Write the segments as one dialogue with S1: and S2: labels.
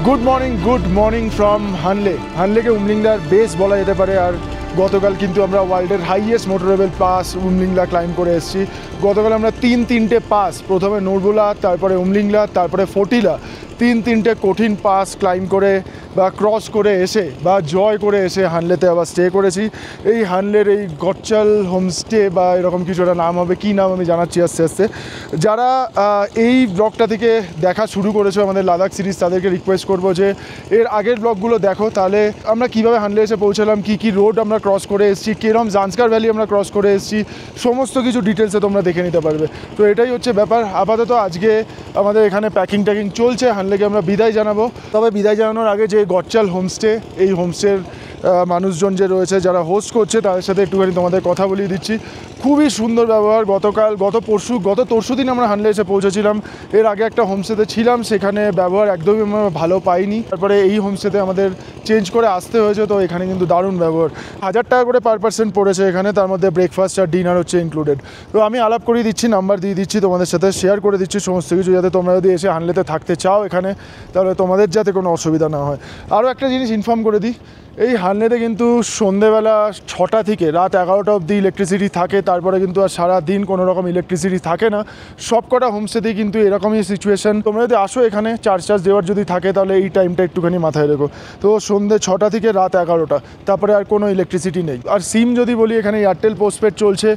S1: Good morning from হানলেকে উমলিংলার base বলা যেতে পারে। আর গতকাল কিন্তু আমরা ওয়ার্ল্ডের highest motorable pass Umlingla climb করে এসেছি। গতকাল আমরা তিনটে পাস, প্রথমে নুরবুলা, তারপরে উমলিংলা, তারপরে ফটিলা, তিনটে কঠিন পাস ক্লাইম্ব করে বা ক্রস করে এসে বা জয় করে এসে হানলেতে আবার স্টে করেছি। এই হানলের এই গচ্চাল হোমস্টে বা এরকম কিছু একটা নাম হবে, কী নাম আমি জানাচ্ছি আস্তে আস্তে। যারা এই ব্লগটা থেকে দেখা শুরু করেছো আমাদের লাদাখ সিরিজ, তাদেরকে রিকোয়েস্ট করবো যে এর আগের ব্লগগুলো দেখো, তাহলে আমরা কীভাবে হানলে এসে পৌঁছালাম, কী রোড আমরা ক্রস করে এসেছি, কিরম জান্সকার ভ্যালি আমরা ক্রস করে এসেছি, সমস্ত কিছু ডিটেলসে তোমরা দেখে নিতে পারবে। তো এটাই হচ্ছে ব্যাপার। আপাতত আজকে আমাদের এখানে প্যাকিং চলছে, হানলেকে আমরা বিদায় জানাবো। তবে বিদায় জানানোর আগে যে গচ্চাল হোমস্টে, এই হোমস্টের মানুষজন যে রয়েছে যারা হোস্ট করছে তাদের সাথে একটুখানি তোমাদের কথা বলিয়ে দিচ্ছি। খুবই সুন্দর ব্যবহার। গত তরশু দিন আমরা হানলে এসে পৌঁছেছিলাম। এর আগে একটা হোমস্টেতে ছিলাম, সেখানে ব্যবহার একদমই আমরা ভালো পাইনি। তারপরে এই হোমস্টেতে আমাদের চেঞ্জ করে আসতে হয়েছে। তো এখানে কিন্তু দারুণ ব্যবহার। 1000 টাকা করে পার পার্সন পড়েছে এখানে, তার মধ্যে ব্রেকফাস্ট আর ডিনার হচ্ছে ইনক্লুডেড। তো আমি আলাপ করিয়ে দিচ্ছি, নাম্বার দিয়ে দিচ্ছি, তোমাদের সাথে শেয়ার করে দিচ্ছি সমস্ত কিছু, যাতে তোমরা যদি এসে হানলেতে থাকতে চাও এখানে, তাহলে তোমাদের যাতে কোনো অসুবিধা না হয়। আরও একটা জিনিস ইনফর্ম করে দিই, এই হানলেতে কিন্তু সন্ধেবেলা 6টা থেকে রাত 11টা অবধি ইলেকট্রিসিটি থাকে। তারপরে কিন্তু আর সারা দিন কোনো রকম ইলেকট্রিসিটি থাকে না। সব কটা হোমস্টেতেই কিন্তু এরকমই সিচুয়েশান। তোমরা যদি আসো এখানে চার্জ দেওয়ার যদি থাকে, তাহলে এই টাইমটা একটুখানি মাথায় রেখো। তো সন্ধে 6টা থেকে রাত 11টা, তারপরে আর কোনো ইলেকট্রিসিটি নেই। আর সিম যদি বলি, এখানে এয়ারটেল পোস্টপেড চলছে,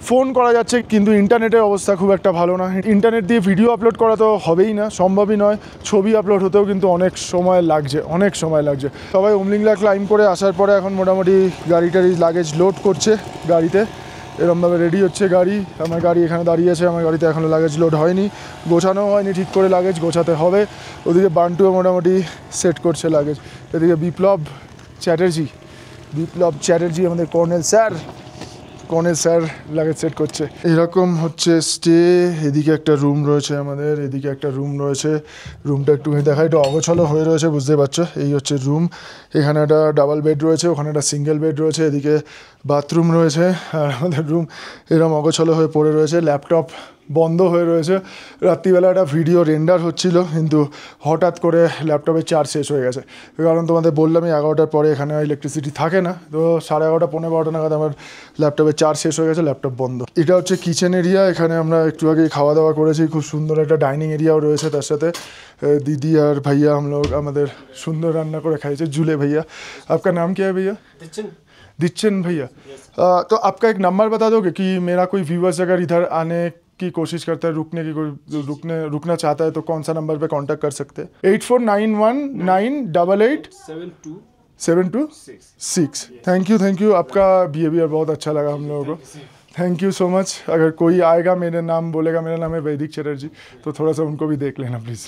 S1: ফোন করা যাচ্ছে, কিন্তু ইন্টারনেটের অবস্থা খুব একটা ভালো না। ইন্টারনেট দিয়ে ভিডিও আপলোড করা তো হবেই না, সম্ভবই নয়। ছবি আপলোড হতেও কিন্তু অনেক সময় লাগছে। সবাই উমলিংলা ক্লাইম্ব করে আসার পরে এখন মোটামুটি গাড়িটারি লাগেজ লোড করছে গাড়িতে। এরমভাবে রেডি হচ্ছে গাড়ি। আমার গাড়ি এখানে দাঁড়িয়ে আছে, আমার গাড়িতে এখনও লাগেজ লোড হয়নি, গোছানো হয়নি ঠিক করে, লাগেজ গোছাতে হবে। ওদিকে বান্টুও মোটামুটি সেট করছে লাগেজ। এদিকে বিপ্লব চ্যাটার্জি আমাদের কর্নেল স্যার লাগেজ সেট করছে। এরকম হচ্ছে স্টে। এদিকে একটা রুম রয়েছে আমাদের, এদিকে একটা রুম রয়েছে। রুমটা একটুখানি দেখা, একটু অগোছালো হয়ে রয়েছে, বুঝতে পারছো। এই হচ্ছে রুম। এখানে একটা ডাবল বেড রয়েছে, ওখানে একটা সিঙ্গেল বেড রয়েছে, এদিকে বাথরুম রয়েছে। আর আমাদের রুম এরকম অগোছালো হয়ে পড়ে রয়েছে। ল্যাপটপ বন্ধ হয়ে রয়েছে। রাত্রিবেলা একটা ভিডিও রেন্ডার হচ্ছিল, কিন্তু হঠাৎ করে ল্যাপটপের চার্জ শেষ হয়ে গেছে। কারণ তোমাদের বললামই 11টার পরে এখানে ইলেকট্রিসিটি থাকে না। তো 11:30 পৌনে 12টা নাগাদ আমার ল্যাপটপের চার্জ শেষ হয়ে গেছে, ল্যাপটপ বন্ধ। এটা হচ্ছে কিচেন এরিয়া। এখানে আমরা একটু আগেই খাওয়া দাওয়া করেছি। খুব সুন্দর একটা ডাইনিং এরিয়াও রয়েছে তার সাথে। দিদি আর ভাইয়া আমাদের সুন্দর রান্না করে খাইছে। জুলে ভাইয়া, आपका नाम क्या है भैया? दिच्चन भैया। तो आपका एक नंबर बता दोगे कि मेरा कोई व्यूअर्स अगर इधर आने की कोशिश करता है, रुकना चाहता है, तो कौन सा नंबर पे कांटेक्ट कर सकते हैं? 8491988726। Thank you. आपका बिहेवियर बहुत अच्छा लगा हम लोगों को। Thank you so much. अगर कोई आएगा, मेरा नाम बोलेगा, मेरा नाम है वैदिक चैटर्जी, तो थोड़ा सा उनको भी देख लेना प्लिज।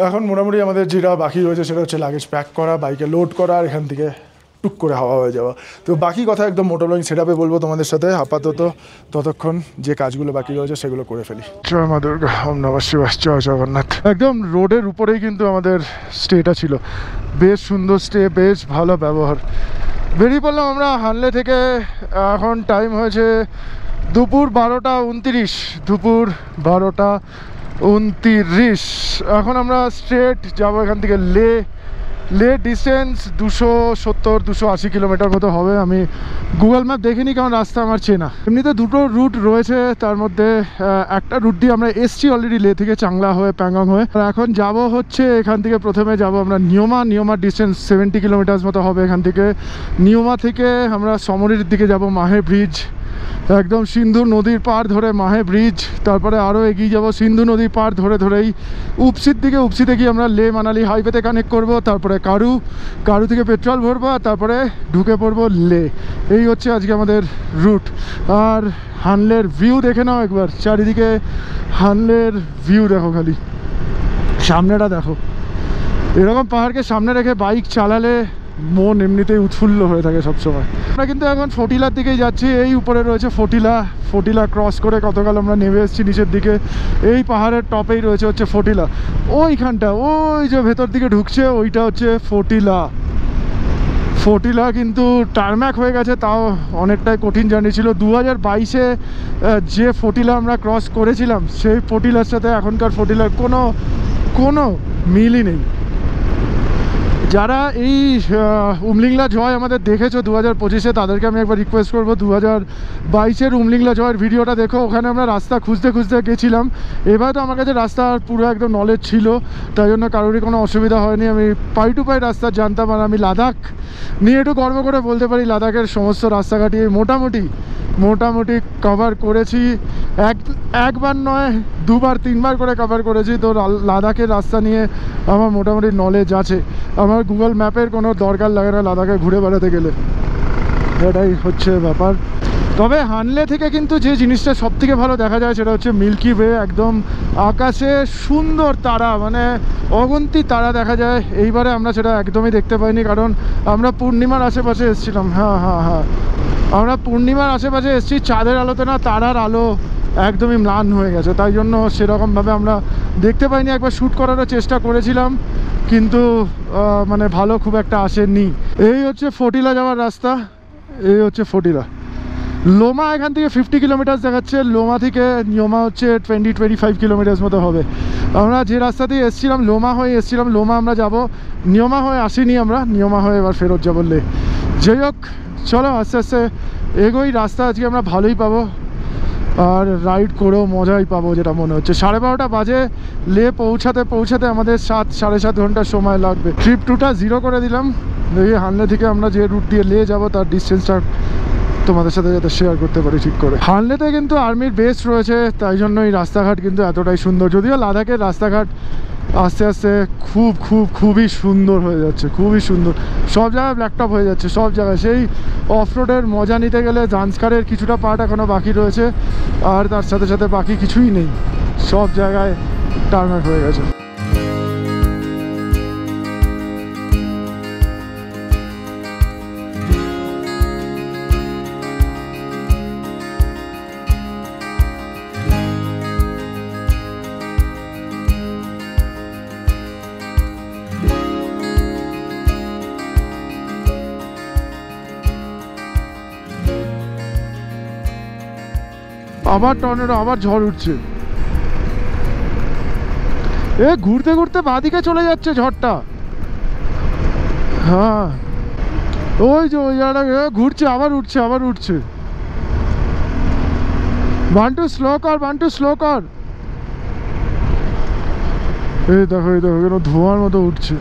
S1: এখন মোটামুটি আমাদের যেটা বাকি রয়েছে সেটা হচ্ছে লাগেজ প্যাক করা, বাইকে লোড করা, আর এখান থেকে টুক করে হাওয়া হয়ে যাওয়া। তো বাকি কথা একদম মোটরব্লগিং সেটআপে বলবো তোমাদের সাথে। আপাতত ততক্ষণ যে কাজগুলো বাকি রয়েছে সেগুলো করে ফেলি। জয় মা দুর্গা, ওম নমঃ শিবায়, জয় জগন্নাথ। একদম রোডের উপরেই কিন্তু আমাদের স্টেটা ছিল। বেশ সুন্দর স্টে, বেশ ভালো ব্যবহার। বেরিয়ে পড়লাম আমরা হানলে থেকে। এখন টাইম হয়েছে দুপুর 12:29। এখন আমরা স্ট্রেট যাবো এখান থেকে লে ডিস্টেন্স 270-280 কিলোমিটার মতো হবে। আমি গুগল ম্যাপ দেখিনি, কারণ রাস্তা আমার চেনা। এমনিতে দুটো রুট রয়েছে, তার মধ্যে একটা রুট দিয়ে আমরা এসছি অলরেডি, লে থেকে চাংলা হয়ে, প্যাংগং হয়ে। আর এখন যাব হচ্ছে এখান থেকে প্রথমে যাব আমরা নিয়মা ডিস্টেন্স 70 কিলোমিটার মতো হবে এখান থেকে। নিয়মা থেকে আমরা সমরির দিকে যাব, মাহে ব্রিজ, একদম সিন্ধু নদীর পার ধরে মাহে ব্রিজ। তারপরে আরও এগিয়ে যাব সিন্ধু নদীর পার ধরেই উপসির দিকে। উপসি থেকে আমরা লে মানালি হাইওয়েতে কানেক্ট করব। তারপরে কারু থেকে পেট্রোল ভরবো, তারপরে ঢুকে পড়বো লে। এই হচ্ছে আজকে আমাদের রুট। আর হানলের ভিউ দেখে নাও একবার, চারিদিকে হানলের ভিউ দেখো, খালি সামনেটা দেখো। এরকম পাহাড়কে সামনে রেখে বাইক চালালে মন এমনিতেই উৎফুল্ল হয়ে থাকে সবসময়। আমরা কিন্তু এখন ফটিলার দিকেই যাচ্ছি। এই উপরে রয়েছে ফটিলা ক্রস করে গতকাল আমরা নেমে এসেছি নিচের দিকে। এই পাহাড়ের টপেই রয়েছে হচ্ছে ফটিলা। ওইখানটা, ওই যে ভেতর দিকে ঢুকছে, ওইটা হচ্ছে ফটিলা কিন্তু টারম্যাক হয়ে গেছে, তাও অনেকটাই কঠিন জার্নি ছিল। 2022-এ যে ফটিলা আমরা ক্রস করেছিলাম, সেই ফটিলার সাথে এখনকার ফটিলার কোনো মিলই নেই। যারা এই উমলিংলা জয় আমাদের দেখেছো 2025-এ, তাদেরকে আমি একবার রিকোয়েস্ট করবো 2022-এর উমলিংলা জয়ের ভিডিওটা দেখো। ওখানে আমরা রাস্তা খুঁজতে খুঁজতে গেছিলাম। এবার তো আমার কাছে রাস্তার পুরো একদম নলেজ ছিল, তাই জন্য কারোরই কোনো অসুবিধা হয়নি। আমি পাই টু পাই রাস্তা জানতাম। আর আমি লাদাখ নিয়ে একটু গর্ব করে বলতে পারি, লাদাখের সমস্ত রাস্তাঘাটই মোটামুটি কভার করেছি। একবার নয়, দুবার তিনবার করে কভার করেছি। তো লাদাখের রাস্তা নিয়ে আমার মোটামুটি নলেজ আছে। আমার গুগল ম্যাপের কোনো দরকার লাগে না লাদাখে ঘুরে বেড়াতে গেলে, এটাই হচ্ছে ব্যাপার। তবে হানলে থেকে কিন্তু যে জিনিসটা সবথেকে ভালো দেখা যায় সেটা হচ্ছে মিল্কি ওয়ে। একদম আকাশে সুন্দর তারা, মানে অগন্তি তারা দেখা যায়। এইবারে আমরা সেটা একদমই দেখতে পাইনি, কারণ আমরা পূর্ণিমার আশেপাশে এসেছিলাম। হ্যাঁ, আমরা পূর্ণিমার আশেপাশে এসেছি, চাঁদের আলোতে না, তারার আলো একদমই ম্লান হয়ে গেছে। তাই জন্য সেরকমভাবে আমরা দেখতে পাইনি। একবার শ্যুট করারও চেষ্টা করেছিলাম, কিন্তু মানে ভালো খুব একটা আসেনি। এই হচ্ছে ফটিলা যাওয়ার রাস্তা, এই হচ্ছে ফটিলা। লোমা এখান থেকে 50 কিলোমিটার দেখাচ্ছে, লোমা থেকে নিয়মা হচ্ছে 20-25 কিলোমিটার মতো হবে। আমরা যে রাস্তা দিয়ে এসেছিলাম লোমা হয়ে এসেছিলাম, লোমা আমরা যাব, নিয়মা হয়ে আসিনি আমরা, নিয়মা হয়ে এবার ফেরত যাবো বললে। যাই হোক, চলো আস্তে আস্তে এগোই। রাস্তা আজকে আমরা ভালোই পাবো, আর রাইড করেও মজাই পাবো যেটা মনে হচ্ছে। 12:30 বাজে, লে পৌঁছাতে আমাদের 7-7.5 ঘন্টা সময় লাগবে। ট্রিপ 2টা 0 করে দিলাম। দেখি হানলে থেকে আমরা যে রুট দিয়ে লে যাবো তার ডিস্টেন্সটা তোমাদের সাথে যাতে শেয়ার করতে পারি ঠিক করে। হানলেতে কিন্তু আর্মির বেস রয়েছে, তাই জন্য এই রাস্তাঘাট কিন্তু এতটাই সুন্দর। যদিও লাদাখের রাস্তাঘাট আস্তে আস্তে খুবই সুন্দর হয়ে যাচ্ছে, খুবই সুন্দর। সব জায়গায় ব্ল্যাকটপ হয়ে যাচ্ছে, সব জায়গায়। সেই অফ রোডের মজা নিতে গেলে জান্সকারের কিছুটা পার্ট এখনও বাকি রয়েছে, আর তার সাথে সাথে বাকি কিছুই নেই, সব জায়গায় টার্মাক হয়ে গেছে। আবার টর্নেডো, আবার ঝড় উঠছে। ঘুরতে ঘুরতে বাঁদিকে চলে যাচ্ছে ঝড়টা। হ্যাঁ, ওই যে ওই জায়গাটা ঘুরছে, আবার উঠছে। বান্টু স্লো কর। এই দেখো কেন ধোঁয়ার মতো উঠছে।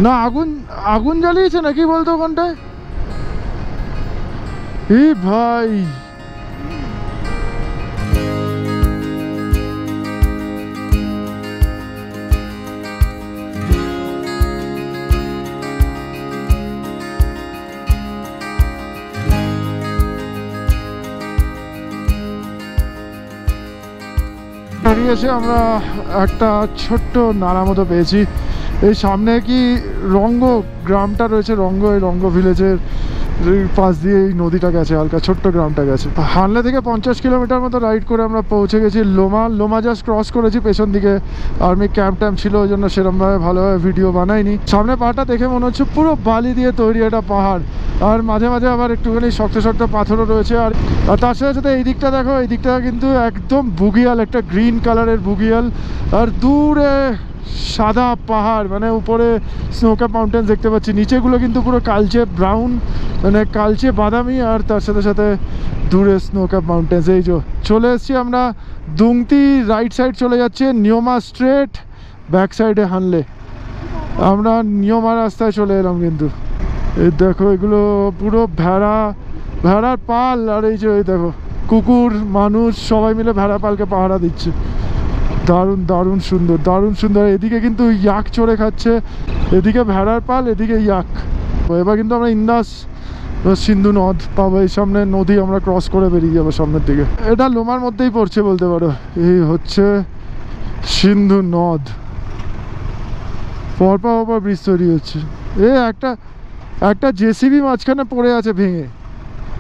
S1: না, আগুন জ্বালিয়েছে নাকি বলতো ওখানটায়। এই ভাই, এসে আমরা একটা ছোট্ট নালা মতো পেয়েছি। এই সামনে কি রঙ্গ গ্রামটা রয়েছে, এই রঙ্গ ভিলেজের পাশ দিয়ে এই নদীটা গেছে, হালকা ছোট্ট গ্রামটা গেছে। হানলে থেকে 50 কিলোমিটার মতো রাইড করে আমরা পৌঁছে গেছি লোমা জাস্ট ক্রস করেছি। পেছন দিকে আর্মি ক্যাম্প ছিল, ওই জন্য সেরকমভাবে ভালোভাবে ভিডিও বানাইনি। সামনে পাহাড়টা দেখে মনে হচ্ছে পুরো বালি দিয়ে তৈরি একটা পাহাড়, আর মাঝে মাঝে আবার একটুখানি শক্ত পাথরও রয়েছে। আর তার সাথে সাথে এই দিকটা দেখো, এই দিকটা কিন্তু একদম বুগিয়াল, একটা গ্রিন কালারের বুগিয়াল, আর দূরে সাদা পাহাড়, মানে উপরে স্নোক্যাপ মাউন্টেন্স দেখতে পাচ্ছি। নিচেগুলো কিন্তু পুরো কালচে ব্রাউন, মানে কালচে বাদামি, আর তার সাথে সাথে দূরে স্নোক্যাপ মাউন্টেন্স। এই যে চলে এসেছি আমরা দুংতি, রাইট সাইড চলে যাচ্ছে নিয়মা স্ট্রেট, ব্যাক সাইডে হানলে। আমরা নিয়মা রাস্তায় চলে এলাম কিন্তু। এই দেখো এগুলো পুরো ভেড়ার পাল, আর এই যে এই দেখো কুকুর মানুষ সবাই মিলে ভেড়া পালকে পাহারা দিচ্ছে। দারুণ সুন্দর। এদিকে কিন্তু ইয়াক চড়ে খাচ্ছে, এদিকে ভেড়ার পাল, এদিকে ইয়াক। এবার কিন্তু আমরা ইন্দাস সিন্ধু নদ পাবো। এই সামনে নদী আমরা ক্রস করে বেরিয়ে যাবো সামনের দিকে। এটা লোমার মধ্যেই পড়ছে বলতে পারো। এই হচ্ছে সিন্ধু নদ, পরপর ব্রিজ তৈরি হচ্ছে। একটা জেসিবি মাঝখানে পড়ে আছে ভেঙে,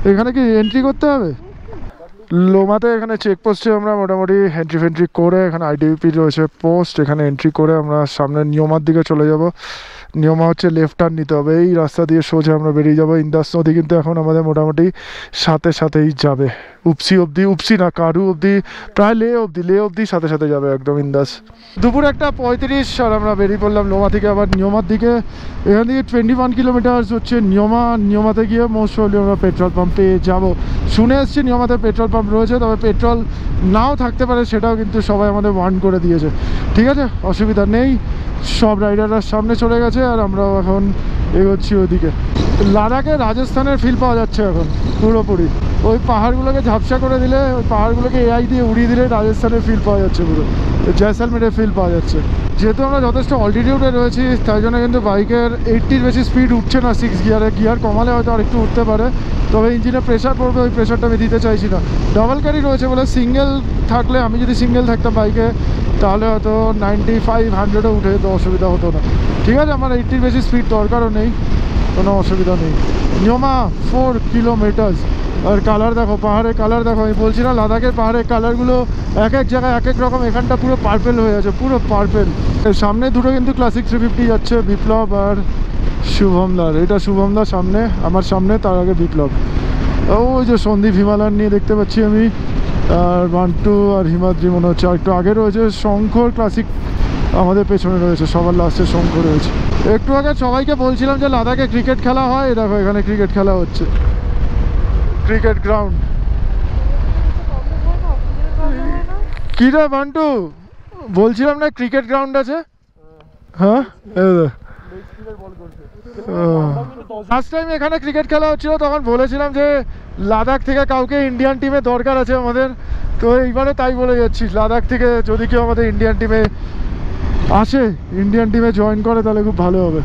S1: এখানে কি এন্ট্রি করতে হবে? লোমাতে এখানে চেকপোস্টে আমরা মোটামুটি এন্ট্রি করে, এখানে আইডিপি রয়েছে পোস্ট, এখানে এন্ট্রি করে আমরা সামনে নিয়মার দিকে চলে যাব। নিয়মা হচ্ছে লেফট টার্ন নিতে হবে, এই রাস্তা দিয়ে সোজা আমরা বেরিয়ে যাবো। ইন্দাস নদী কিন্তু এখন আমাদের মোটামুটি সাথেই যাবে, উপসি না কারু অবধি, প্রায় লে অবধি সাথে যাবে একদম ইন্দাস। দুপুর 1:35 আর আমরা বেরিয়ে পড়লাম লোমা থেকে আবার নিয়মার দিকে। এখান থেকে 21 কিলোমিটার হচ্ছে নিয়মাতে গিয়ে মোস্ট প্রবলি আমরা পেট্রোল পাম্প পেয়ে যাবো। শুনে এসেছি নিয়মাতে পেট্রোল পাম্প রয়েছে, তবে পেট্রোল নাও থাকতে পারে, সেটাও কিন্তু সবাই আমাদের ওয়ার্ন করে দিয়েছে। ঠিক আছে, অসুবিধা নেই, সব রাইডাররা সামনে চলে গেছে আর আমরাও এখন এগোচ্ছি ওইদিকে। লাদাখে রাজস্থানের ফিল পাওয়া যাচ্ছে এখন পুরোপুরি। ওই পাহাড়গুলোকে ঝাপসা করে দিলে, ওই পাহাড়গুলোকে এআই দিয়ে উড়িয়ে দিলে রাজস্থানের ফিল পাওয়া যাচ্ছে, পুরো জয়সালমেরের ফিল পাওয়া যাচ্ছে। যেহেতু আমরা যথেষ্ট অল্টিটিউডে রয়েছি, তাই জন্য কিন্তু বাইকের 80-র বেশি স্পিড উঠছে না 6 গিয়ারে। গিয়ার কমালে হয়তো আর একটু উঠতে পারে, তবে ইঞ্জিনে প্রেশার পড়বে, ওই প্রেশারটা আমি দিতে চাইছি না। ডাবল ক্যারি রয়েছে বলে, সিঙ্গেল থাকলে, আমি যদি সিঙ্গেল থাকতাম বাইকে, তাহলে হয়তো 95-100-ও উঠে যেত, অসুবিধা হতো না। ঠিক আছে, আমার 80-র বেশি স্পিড দরকারও নেই, কোনো অসুবিধা নেই। নিয়মা 4 কিলোমিটার। আর কালার দেখো, পাহাড়ের কালার দেখো। আমি বলছি না, লাদাখের পাহাড়ের কালারগুলো এক এক জায়গায় এক এক রকম, এখানটা পুরো পার্পেল হয়ে আছে, পুরো পার্পেল। সামনে দুটো কিন্তু ক্লাসিক 350 যাচ্ছে, বিপ্লব আর শুভমদার। এটা শুভমদার সামনে, আমার সামনে, তার আগে বিপ্লব। ওই যে সন্দীপ হিমালয়ান নিয়ে দেখতে পাচ্ছি আমি, আর বান্টু আর হিমাদ্রি মনে হচ্ছে। আর একটু আগে রয়েছে শঙ্কর ক্লাসিক, আমাদের পেছনে রয়েছে, সবার লাস্টে শঙ্কর রয়েছে। একটু আগে সবাইকে বলছিলাম যে লাদাখে ক্রিকেট খেলা হয়, দেখো এখানে ক্রিকেট খেলা হচ্ছে, ক্রিকেট গ্রাউন্ড। কি রে বান্টু, বলছিলাম না ক্রিকেট গ্রাউন্ড আছে? হ্যাঁ, লাস্ট টাইম এখানে ক্রিকেট খেলা হচ্ছিল, তখন বলেছিলাম যে লাদাখ থেকে কাউকে ইন্ডিয়ান টিমে দরকার আছে আমাদের। তো এইবারে তাই বলে যাচ্ছি, লাদাখ থেকে যদি কেউ আমাদের ইন্ডিয়ান টিমে আসে, ইন্ডিয়ান টিমে জয়েন করে, তাহলে খুব ভালো হবে।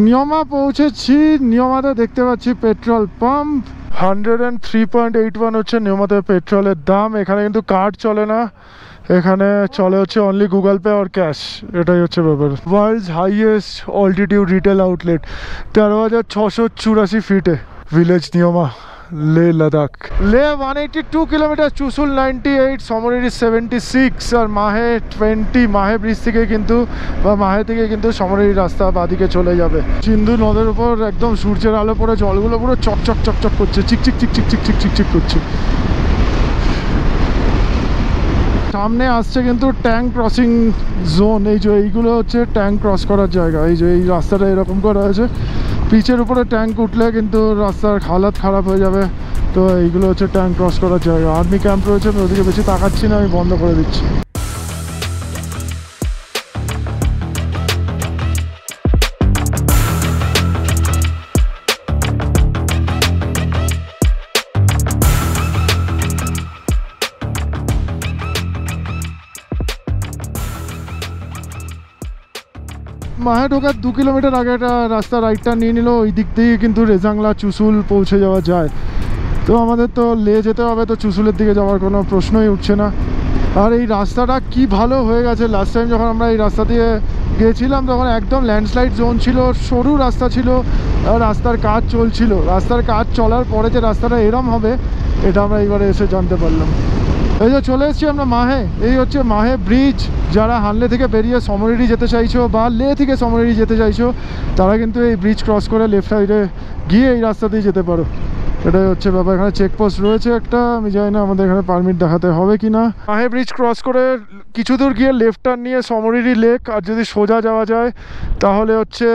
S1: নিয়মা পৌঁছেছি। নিয়মাতে দেখতে পাচ্ছি পেট্রোল পাম্প। 103.81 হচ্ছে নিয়মাতে পেট্রোলের দাম। এখানে কিন্তু কার্ড চলে না, এখানে চলে হচ্ছে অনলি গুগল পে আর ক্যাশ, এটাই হচ্ছে ব্যাপার। World's highest altitude retail outlet, 13,684 ফিটে। ভিলেজ নিয়মা, লে লাদাখ। লে 182 কিলোমিটার, চুসুল 98, সমরেরি 76 আর মাহে 20। মাহে ব্রিজ থেকে কিন্তু, বা মাহে থেকে কিন্তু সমরেরি রাস্তা বাদিকে চলে যাবে। সিন্ধু নদের উপর একদম সূর্যের আলো পড়ে জলগুলো পুরো চকচক করছে, চিকচিক করছে। সামনে আসছে কিন্তু ট্যাঙ্ক ক্রসিং জোন। এই যে এইগুলো হচ্ছে ট্যাঙ্ক ক্রস করার জায়গা। এই যে এই রাস্তাটা এরকম করা আছে, পিচের উপরে ট্যাঙ্ক উঠলে কিন্তু রাস্তার হালাত খারাপ হয়ে যাবে। তো এইগুলো হচ্ছে ট্যাঙ্ক ক্রস করার জায়গা। আর্মি ক্যাম্প রয়েছে, আমি ওদিকে বেশি তাকাচ্ছি না, আমি বন্ধ করে দিচ্ছি। মাহে ঢোকার 2 কিলোমিটার আগে একটা রাস্তা রাইটটা নিয়ে নিল, ওই দিক দিয়ে কিন্তু রেজাংলা চুসুল পৌঁছে যাওয়া যায়। তো আমাদের তো লে যেতে হবে, তো চুসুলের দিকে যাওয়ার কোনো প্রশ্নই উঠছে না। আর এই রাস্তাটা কি ভালো হয়ে গেছে। লাস্ট টাইম যখন আমরা এই রাস্তা দিয়ে গিয়েছিলাম, তখন একদম ল্যান্ডস্লাইড জোন ছিল, সরু রাস্তা ছিল, আর রাস্তার কাজ চলছিল। রাস্তার কাজ চলার পরে যে রাস্তাটা এরম হবে, এটা আমরা এইবারে এসে জানতে পারলাম। এই যে চলে এসেছি আমরা মাহে। এই হচ্ছে মাহে ব্রিজ। যারা হানলে থেকে বেরিয়ে সমরেরি যেতে চাইছো বা লে থেকে সমরেরি যেতে চাইছো, তারা কিন্তু এই ব্রিজ ক্রস করে লেফট সাইডে গিয়ে এই রাস্তা দিয়ে যেতে পারো। এটাই হচ্ছে ব্যাপার। এখানে চেকপোস্ট রয়েছে একটা, আমি জানি না আমাদের এখানে পারমিট দেখাতে হবে কি না। মাহে ব্রিজ ক্রস করে কিছু দূর গিয়ে লেফট টার্ন নিয়ে সমরেরি লেক, আর যদি সোজা যাওয়া যায় তাহলে হচ্ছে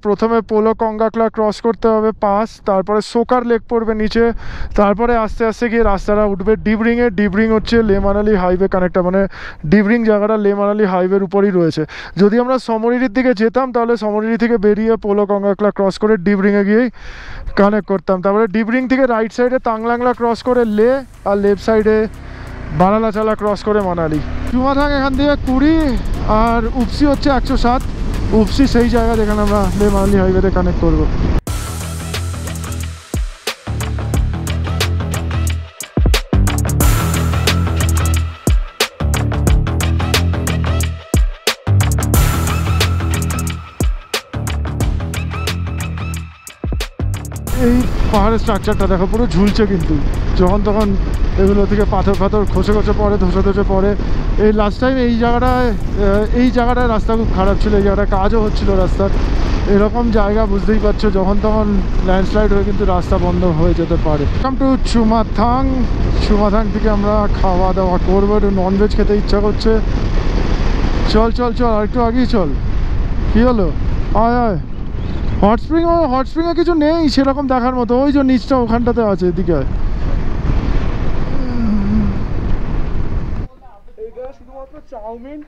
S1: প্রথমে পোলো কঙ্গাকলা ক্রস করতে হবে পাস, তারপরে সোকার লেক পড়বে নিচে, তারপরে আস্তে আস্তে গিয়ে রাস্তাটা উঠবে ডিব্রিংয়ে। ডিব্রিং হচ্ছে লে মানালি হাইওয়ে কানেক্টার, মানে ডিব্রিং জায়গাটা লে মানালি হাইওয়ের উপরই রয়েছে। যদি আমরা সমরেরির দিকে যেতাম, তাহলে সমরেরি থেকে বেরিয়ে পোলো কঙ্গাকলা ক্রস করে ডিব্রিংয়ে গিয়েই কানেক্ট করতাম। তারপরে ডিব্রিং থেকে রাইট সাইডে তাংলাংলা ক্রস করে লে, আর লেফট সাইডে বারালাচালা ক্রস করে মানালি। চুমাথাং এখান থেকে 20, আর উপসি হচ্ছে 107। উপসি সেই জায়গা যেখানে আমরা লে মানালি হাইওয়েতে কানেক্ট করবো। এই পাহাড়ের স্ট্রাকচারটা দেখো, পুরো ঝুলছে কিন্তু যখন তখন এগুলো থেকে পাথর খসে পড়ে, ধসে পড়ে। এই লাস্ট টাইম এই জায়গাটায় রাস্তা খুব খারাপ ছিল, এই জায়গাটায় কাজও হচ্ছিলো রাস্তার। এরকম জায়গা বুঝতেই পারছো, যখন তখন ল্যান্ডস্লাইড হয়ে কিন্তু রাস্তা বন্ধ হয়ে যেতে পারে। Come to চুমাথাং। চুমাথাং থেকে আমরা খাওয়া দাওয়া করবো, একটু ননভেজ খেতে ইচ্ছা করছে। চল চল চল, আর একটু আগেই চল। কি হলো? আয় আয়। হট স্প্রিংয়ে কিছু নেই সেরকম দেখার মতো, ওই যে নিচটা ওখানটাতে আছে, এদিকে শুধুমাত্র চাউমিন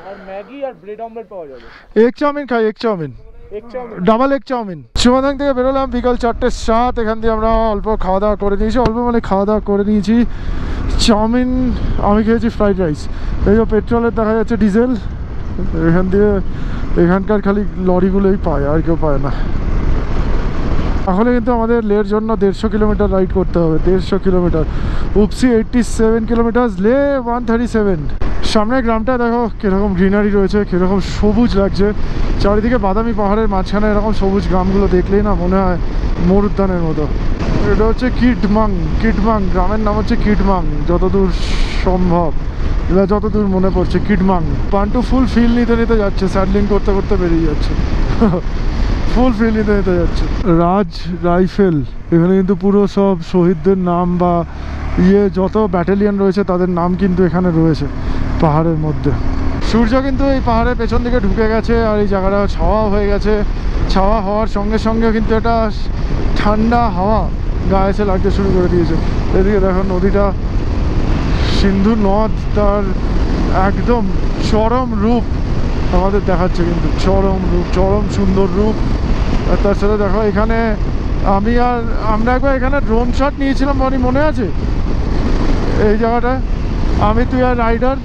S1: আর ম্যাগি আর ব্রেড অমলেট পাওয়া যাবে। এগ চাউমিন খাই, egg chowmein, double egg chowmein. Chumathang থেকে বেরোলাম বিকাল 4:07। এখান দিয়ে আমরা অল্প খাওয়া দাওয়া করে নিয়েছি, অল্প মানে খাওয়া দাওয়া করে নিয়েছি। চাউমিন, আমি খেয়েছি ফ্রাইড রাইস। এই যে পেট্রোলের দেখা যাচ্ছে ডিজেল, এখান দিয়ে এখানকার খালি লরিগুলোই পায়, আর কেউ পায় না। তাহলে কিন্তু আমাদের লের জন্য 150 কিলোমিটার রাইড করতে হবে, 150 কিলোমিটার। উপসি 87 কিলোমিটার, লে 137। সামনের গ্রামটা দেখো কীরকম গ্রিনারি রয়েছে, কীরকম সবুজ লাগছে চারিদিকে। বাদামি পাহাড়ের মাঝখানে এরকম সবুজ গ্রামগুলো দেখলেই না মনে হয় মরুদ্যানের মতো। এটা হচ্ছে কিটমাং। গ্রামের নাম হচ্ছে কিটমাং, যতদূর সম্ভব, এবার যতদূর মনে পড়ছে কিটমাং। পান্টু ফুল ফিল নিতে নিতে যাচ্ছে, স্যাডলিং করতে করতে বেরিয়ে যাচ্ছে। ফুল ফিল নিতে নিতে যাচ্ছে। রাজ রাইফেল, এখানে কিন্তু পুরো সব শহীদদের নাম বা যত ব্যাটালিয়ন রয়েছে তাদের নাম কিন্তু এখানে রয়েছে পাহাড়ের মধ্যে। সূর্য কিন্তু এই পাহাড়ের পেছন দিকে ঢুকে গেছে, আর এই জায়গাটা ছাওয়া হয়ে গেছে। ছাওয়া হওয়ার সঙ্গে সঙ্গে কিন্তু একটা ঠান্ডা হাওয়া গায়ে এসে লাগতে শুরু করে দিয়েছে। এদিকে দেখো নদীটা, সিন্ধু নদ তার একদম চরম রূপ আমাদের দেখাচ্ছে, কিন্তু চরম রূপ, চরম সুন্দর রূপ। আর তার সাথে দেখো এখানে আমরা একবার এখানে ড্রোন শট নিয়েছিলাম, মনে আছে? এই জায়গাটা আমি, তুই আর রাইডার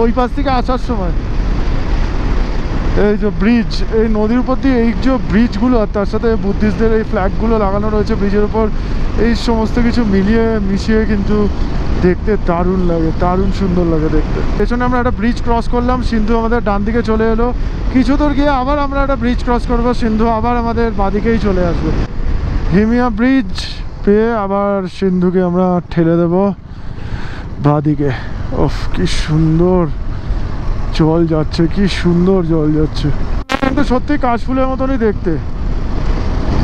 S1: ওই পাশ থেকে আসার সময়। এই যে ব্রিজ, এই নদীর উপর দিয়ে এই যে ব্রিজগুলো, আর তার সাথে বুদ্ধিস্টদের এই ফ্ল্যাগগুলো লাগানো রয়েছে ব্রিজের উপর, এই সমস্ত কিছু মিশিয়ে কিন্তু দেখতে দারুণ লাগে, দারুণ সুন্দর লাগে দেখতে। পেছনে আমরা একটা ব্রিজ ক্রস করলাম, সিন্ধু আমাদের ডান দিকে চলে এলো। কিছু দূর গিয়ে আবার আমরা একটা ব্রিজ ক্রস করবো, সিন্ধু আবার আমাদের বাঁদিকেই চলে আসবে। হিমিয়া ব্রিজ পেয়ে আবার সিন্ধুকে আমরা ঠেলে দেবো বাঁদিকে। ওফ, কি সুন্দর জল যাচ্ছে, কি সুন্দর জল যাচ্ছে। কিন্তু সত্যি কাশফুলের মতনই দেখতে,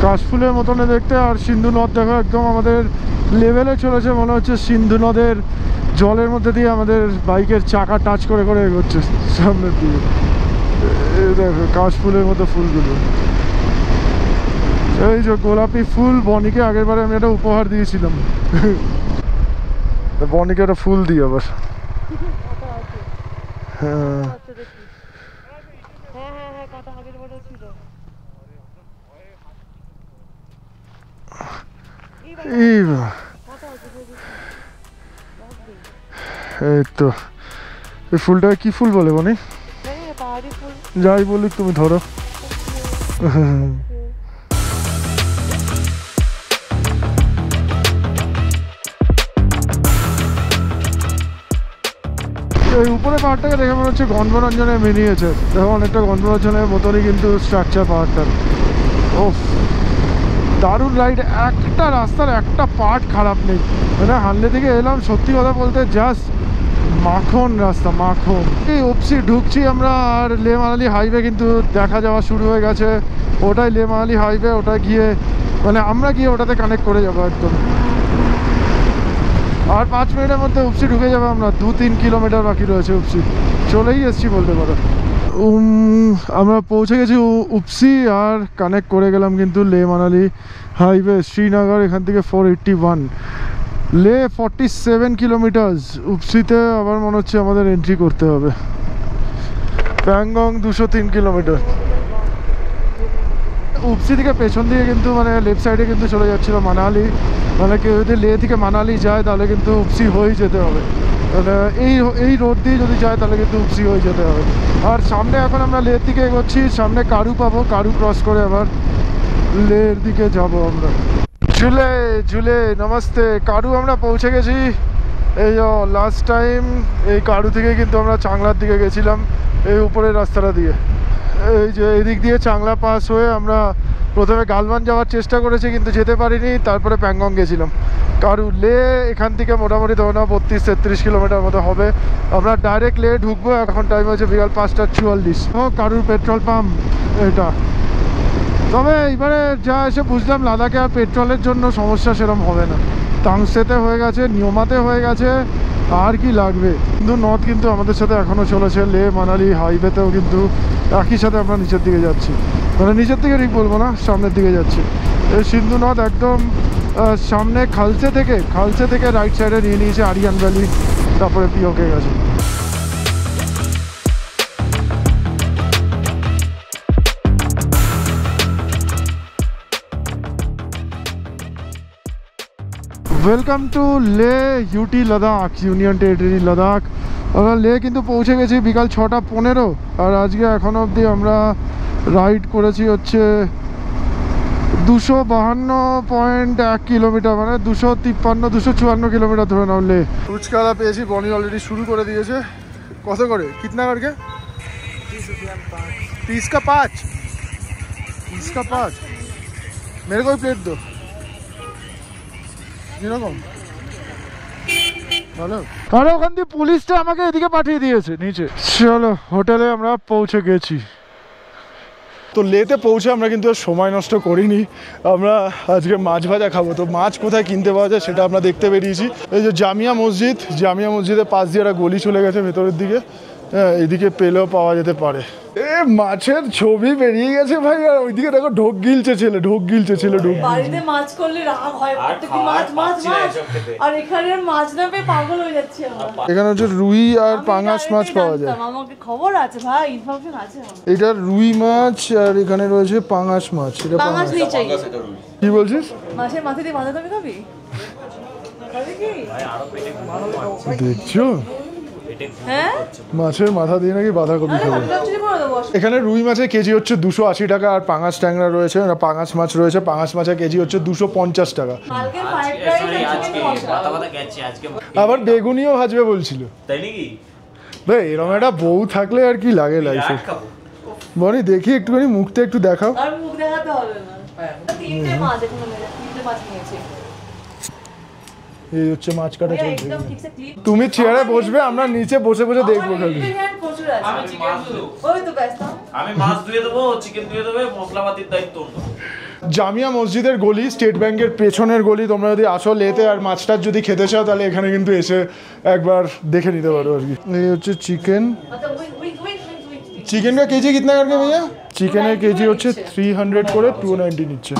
S1: কাশফুলের মতনই দেখতে। আর সিন্ধু নদ দেখো একদম আমাদের লেভেলে চলেছে, মনে হচ্ছে সিন্ধু নদের জলের মধ্যে দিয়ে আমাদের বাইকের চাকা টাচ করে করে এগোচ্ছে সামনের দিকে। দেখো কাশফুলের মতো ফুলগুলো, এই যে গোলাপি ফুল। বনিকে আগের বারে আমি একটা উপহার দিয়েছিলাম, বনিকে একটা ফুল দিই আবার। হ্যাঁ, এই তো এই ফুলটা কি ফুল বলে বনি? যাই বলি তুমি ধরো। এই উপরে পাহাড়টাকে দেখে মনে হচ্ছে গন্ধরঞ্জনে মিনিয়েছে, দেখো অনেকটা গন্ধরঞ্জনের মতনই কিন্তু স্ট্রাকচার পাহাড়টার। ও দারুণ রাইড, একটা রাস্তার একটা পার্ট খারাপ নেই। মানে হানলে থেকে এলাম, সত্যি কথা বলতে জাস্ট মাখন রাস্তা, মাখন। এই উপসি ঢুকছি আমরা, আর লে মানালি হাইওয়ে কিন্তু দেখা যাওয়া শুরু হয়ে গেছে। ওটাই লে মানালি হাইওয়ে, ওটা গিয়ে মানে আমরা গিয়ে ওটাতে কানেক্ট করে যাবো একদম। আর 5 মিনিটের মধ্যে উপসি ঢুকে যাবে আমরা। 2-3 কিলোমিটার বাকি রয়েছে উপসি, চলেই এসছি বলতে পারো। আমরা পৌঁছে গেছি উপসি, আর কানেক্ট করে গেলাম কিন্তু লে মানালি হাইওয়ে। শ্রীনগর এখান থেকে 481, লে 47 কিলোমিটার। উপসিতে আবার মনে হচ্ছে আমাদের এন্ট্রি করতে হবে। প্যাংগং 203 কিলোমিটার। উপসি থেকে পেছন দিয়ে কিন্তু মানে লেফট সাইডে কিন্তু চলে যাচ্ছিল মানালি। মানে কেউ যদি লে থেকে মানালি যায় তাহলে কিন্তু উপসি হয়েই যেতে হবে। তাহলে এই রোড দিয়ে যদি যায় তাহলে কিন্তু উপসি হয়ে যেতে হবে। আর সামনে এখন আমরা লের দিকে এগোচ্ছি, সামনে কারু পাবো, কারু ক্রস করে আবার লের দিকে যাব আমরা। ঝুলে নমস্তে, কারু আমরা পৌঁছে গেছি। এই লাস্ট টাইম এই কারু থেকে কিন্তু আমরা চাংলার দিকে গেছিলাম, এই উপরের রাস্তাটা দিয়ে। এই যে এদিক দিয়ে চাংলা পাস হয়ে আমরা প্রথমে গালওয়ান যাওয়ার চেষ্টা করেছি কিন্তু যেতে পারিনি, তারপরে প্যাংগং গেছিলাম। কারু লে এখান থেকে মোটামুটি ধরো না 32-33 কিলোমিটার মতো হবে। আমরা ডাইরেক্ট লে ঢুকবো। এখন টাইম হচ্ছে বিকাল 5:44। কারুর পেট্রোল পাম্প এটা। তবে এবারে যা এসে বুঝলাম লাদাখে আর পেট্রোলের জন্য সমস্যা সেরকম হবে না। তাংসেতে হয়ে গেছে, নিয়মাতে হয়ে গেছে, আর কি লাগবে। কিন্তু নর্থ কিন্তু আমাদের সাথে এখনও চলেছে। লে মানালি হাইওয়েতেও কিন্তু একই সাথে আমরা নিচের দিকে যাচ্ছি, মানে নিচের দিকে ঠিক বলবো না, সামনের দিকে যাচ্ছি। এই সিন্ধু নদ একদম সামনে খালসে থেকে রাইট সাইডে নিয়ে নিয়েছে আরিয়ান ভ্যালি, তারপরে পিওকে গেছে। Welcome to Leh UT Ladakh, union territory Ladakh. আমরা লে কিন্তু পৌঁছে গেছি বিকাল 6:15। আর আজকে এখনও অবধি আমরা রাইড করেছি হচ্ছে 252.1 কিলোমিটার, মানে 254 কিলোমিটার ধরে নাও লে। ফুচকালা পেয়েছি, বনি অলরেডি শুরু করে দিয়েছে। কত করে কিতনা করকে? 30 का 5, 30 का 5। मेरे को प्लेट दो। এরকম ভালো। কারণ ওখান দিয়ে পুলিশটা আমাকে এদিকে পাঠিয়ে দিয়েছে নিচে। চলো হোটেলে আমরা পৌঁছে গেছি। তো লেতে পৌঁছে আমরা কিন্তু সময় নষ্ট করিনি। আমরা আজকে মাছ ভাজা খাবো। তো মাছ কোথায় কিনতে পাওয়া যায় সেটা আমরা দেখতে বেরিয়েছি। এই যে জামিয়া মসজিদের পাশ দিয়ে একটা গলি চলে গেছে ভেতরের দিকে। হ্যাঁ, এইদিকে পেলেও পাওয়া যেতে পারে। এ মাছের ছবি বেরিয়ে গেছে ভাই। আর ওইদিকে দেখো ঢোক গিলছে ছেলে।
S2: বাড়িতে মাছ করলে রাগ হয়, মাছ আর এখানে মাছ না পেয়ে পাগল হয়ে যাচ্ছে আমরা।
S1: এখানে হচ্ছে রুই আর পাঙাশ মাছ পাওয়া যায়।
S2: আমাকে খবর আছে ভাই, ইনফরমেশন আছে।
S1: এটা রুই মাছ আর এখানে রয়েছে পাঙাশ মাছ। এটা
S2: পাঙাশ নেই চাই।
S1: কি বলছিস?
S2: মাছের মাথা দিয়ে বাঁধা তুমি খাবি?
S1: দেখছো
S2: হ্যাঁ,
S1: মাছের মাথা দিয়ে নাকি বাঁধাকপি খাবে। এখানে রুই মাছের কেজি হচ্ছে 280 টাকা। আর পাঙাশ ট্যাংরা রয়েছে, পাঙাশ মাছ রয়েছে। পাঙাশ মাছের কেজি হচ্ছে 250 টাকা। আবার বেগুনিও ভাজবে বলছিল। তাই নাকি ভাই? এরকম একটা বউ থাকলে আর কি লাগে লাইফে। বনি দেখি একটুখানি মুখটা একটু দেখাও।
S2: আর মুখ দেখাতে হবে না। তিনটে মাছ নিয়েছি।
S1: এই হচ্ছে মাছ কাটা চলছে। তুমি চেয়ারে বসবে, আমরা নিচে বসে দেখবো খালি।
S3: আমি মাছ ধুয়ে দেবো, চিকেন ধুয়ে দেবে, মশলাপাতির দায়িত্ব।
S1: জামিয়া মসজিদের গলি, স্টেট ব্যাংকের পেছনের গলি। তোমরা যদি আসো লেতে আর মাছটা যদি খেতে চাও তাহলে এখানে কিন্তু এসে একবার দেখে নিতে পারো আর কি। এই হচ্ছে চিকেন। চিকেন কা কেজি কিতনা করকে ভাইয়া? চিকেনের কেজি হচ্ছে 300 করে, 290 নিচ্ছে।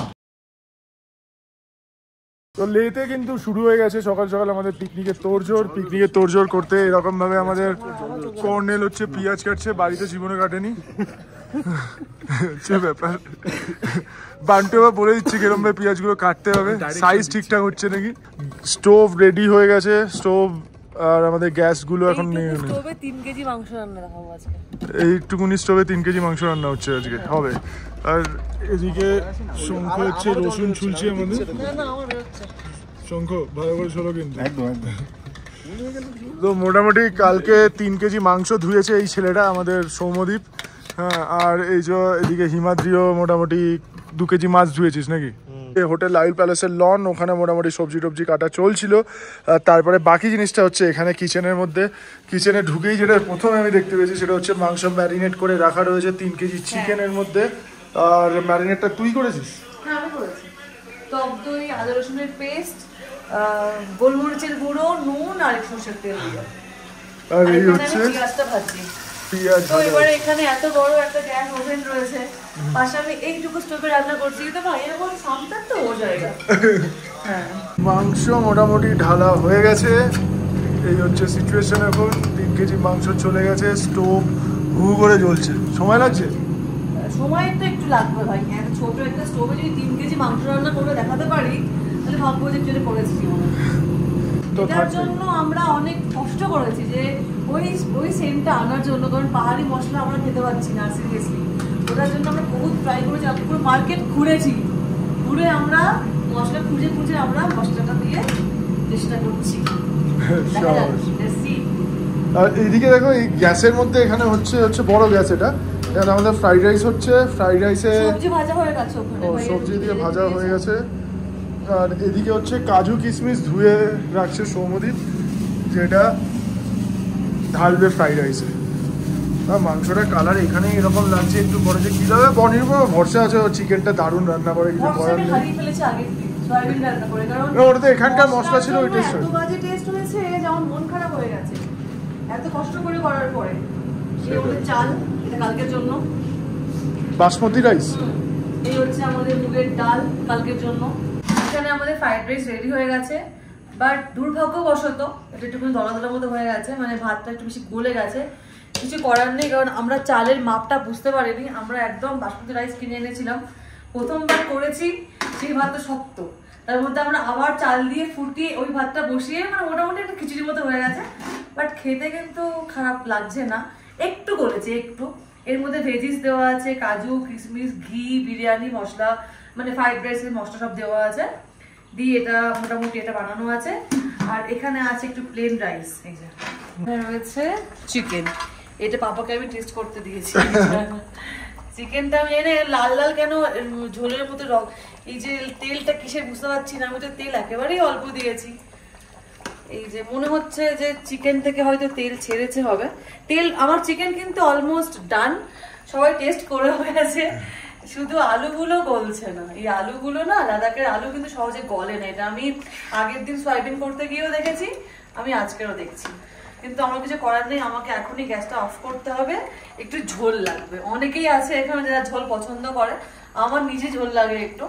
S1: তো লেতে কিন্তু শুরু হয়ে গেছে সকাল সকাল আমাদের পিকনিকের তোড়জোড় করতে। এরকম ভাবে আমাদের কর্নেল হচ্ছে পেঁয়াজ কাটছে, বাড়িতে জীবনে কাটেনি। হচ্ছে ব্যাপার। বান্টু আবার বলে দিচ্ছে কিরম ভাবে পেঁয়াজগুলো কাটতে হবে, সাইজ ঠিকঠাক হচ্ছে নাকি। স্টোভ রেডি হয়ে গেছে, স্টোভ আর আমাদের গ্যাসগুলো এখন নিয়ে নেই।
S2: 3 কেজি মাংস রান্না দেখাবো আজকে।
S1: এইটুকুনি স্টোভে 3 কেজি মাংস রান্না হচ্ছে আজকে হবে। আর এদিকে শঙ্খ হচ্ছে রসুন ছুলছে আমাদের। শঙ্খ ভালো করে চলো কিন্তু। তো মোটামুটি কালকে 3 কেজি মাংস ধুয়েছে এই ছেলেটা, আমাদের সৌম্যদীপ। হ্যাঁ, আর এই যে এদিকে হিমাদ্রিও মোটামুটি 2 কেজি মাছ ধুয়েছিস নাকি? হোটেল লাইল প্যালেসের লন, ওখানে মোটামুটি সবজি টবজি কাটা চলছিল। তারপরে বাকি জিনিসটা হচ্ছে এখানে কিচেনের মধ্যে। কিচেনে ঢুকেই যেটা প্রথমে আমি দেখতে পেয়েছি সেটা হচ্ছে মাংস ম্যারিনেট করে রাখা রয়েছে 3 কেজি চিকেনের মধ্যে। আর ম্যারিনেটটা তুই করেছিস?
S2: হ্যাঁ, আমি করেছি। টক দই, আদা রসুনের পেস্ট, গোলমরিচের গুঁড়ো, নুন আর সরষের তেল দিয়ে।
S1: আর এই হচ্ছে
S2: পেঁয়াজটা ভাজি।
S1: পেঁয়াজ।
S2: তো এবারে এখানে এত বড় একটা গ্যাস ওভেন রয়েছে, পাশে আমি এইটুকু স্টোভে রান্না করছি। তো ভাই এরকম সামটা তো ও জায়গা। হ্যাঁ,
S1: মাংস মোটামুটি ঢালা হয়ে গেছে। এই হচ্ছে সিচুয়েশন এখন। 3 কেজি মাংস চলে গেছে, স্টোভ হু করে জ্বলছে। সময় লাগছে?
S2: সময় তো একটু লাগবে ভাই। এত ছোট একটা স্টোভে যদি 3 কেজি মাংস রান্না করে দেখাতে পারি তাহলে ভাববো যে একটু করেছি জীবনে। এটার জন্য আমরা অনেক কষ্ট করেছি যে ওই সেন্টটা আনার জন্য, কারণ পাহাড়ি মশলা আমরা খেতে পাচ্ছি না সিরিয়াসলি। ওটার জন্য আমরা বহুত ট্রাই করেছি, আমরা পুরো মার্কেট ঘুরে আমরা মশলা খুঁজে আমরা মশলাটা দিয়ে চেষ্টা করছি।
S1: আর এইদিকে দেখো এই গ্যাসের মধ্যে এখানে হচ্ছে বড় গ্যাস। এটা আমাদের ফ্রাইড রাইস হচ্ছে। ফ্রাইড রাইসে
S2: সবজি ভাজা হয়ে গেছে ওখানে।
S1: সবজি দিয়ে ভাজা হয়ে গেছে। আর এদিকে হচ্ছে কাজু কিশমিশ ধুয়ে রাখছে সৌমদীপ, যেটা ঢালবে ফ্রাইড রাইসে। আর মাংসটা কালার এখানে এরকম লাগছে, একটু পরে যে কী লাগবে পনির ভরসা আছে, চিকেনটা দারুণ রান্না করে, কিছু করার নেই। ওটা তো এখানকার মশলা ছিল, ওই টেস্ট
S2: হয়েছে যেমন মন খারাপ হয়ে গেছে এত কষ্ট করে করার পরে। চাল এটা কালকের জন্য,
S1: বাসমতি রাইস।
S2: এই হচ্ছে আমাদের মুগের ডাল কালকের জন্য। এখানে আমাদের ফ্রাইড রাইস রেডি হয়ে গেছে, বাট দুর্ভাগ্যবশত এটা একটুখানি দলা দলার মতো হয়ে গেছে, মানে ভাতটা একটু বেশি গলে গেছে। কিছু করার নেই, কারণ আমরা চালের মাপটা বুঝতে পারিনি। আমরা একদম বাসমতি রাইস কিনে এনেছিলাম, প্রথমবার করেছি, সেই ভাতটা শক্ত, তার মধ্যে আমরা আবার চাল দিয়ে ফুটিয়ে ওই ভাতটা বসিয়ে মানে মোটামুটি একটা খিচুড়ির মতো হয়ে গেছে। বাট খেতে কিন্তু খারাপ লাগছে না, একটু গলেছে একটু। এর মধ্যে ভেজিস দেওয়া আছে, কাজু কিশমিশ, ঘি, বিরিয়ানি মশলা, মানে ফ্রাইড রাইসের মশলা সব দেওয়া আছে, দিয়ে এটা মোটামুটি এটা বানানো আছে। আর এখানে আছে একটু প্লেন রাইস, এই যে রয়েছে চিকেন, এটা পাপাকে আমি টেস্ট করতে দিয়েছি। চিকেনটা আমি এনে লাল লাল কেন ঝোলের মতো এই যে তেলটা কিসের বুঝতে পারছি না, আমি তো তেল একেবারেই অল্প দিয়েছি। এই যে মনে হচ্ছে যে চিকেন থেকে হয়তো তেল ছেড়েছে হবে। তেল আমার চিকেন কিন্তু অলমোস্ট ডান, সবাই টেস্ট করে হয়ে গেছে, শুধু আলুগুলো গলছে না। এই আলুগুলো না, লাদাখের আলু কিন্তু সহজে গলে না, এটা আমি আগের দিন সয়াবিন করতে গিয়েও দেখেছি, আমি আজকেরও দেখছি। কিন্তু আমার কিছু করার নেই, আমাকে এখনই গ্যাসটা অফ করতে হবে, একটু ঝোল লাগবে। অনেকেই আছে এখানে যারা ঝোল পছন্দ করে, আমার নিজে ঝোল লাগে একটু,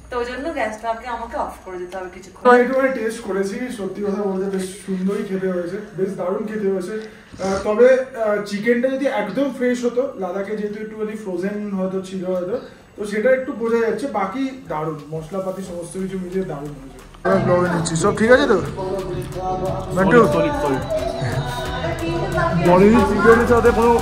S2: তো ওই জন্য গ্যাসটাকে আমাকে অফ করে দিতে হবে কিছুক্ষণ।
S1: একটু টেস্ট করেছি, সত্যি কথা বলতে বেশ সুন্দরই খেতে হয়েছে, বেশ দারুণ খেতে হয়েছে। তবে চিকেনটা যদি একদম ফ্রেশ হতো, লাদাখে যেহেতু একটুখানি ফ্রোজেন হয়তো ছিল হয়তো, তো সেটা একটু বোঝা যাচ্ছে। বাকি দারুণ, মশলাপাতি সমস্ত কিছু মিলিয়ে দারুণ হয়েছে। সব ঠিক আছে তো বলেনি চিকেনের সাথে কোনো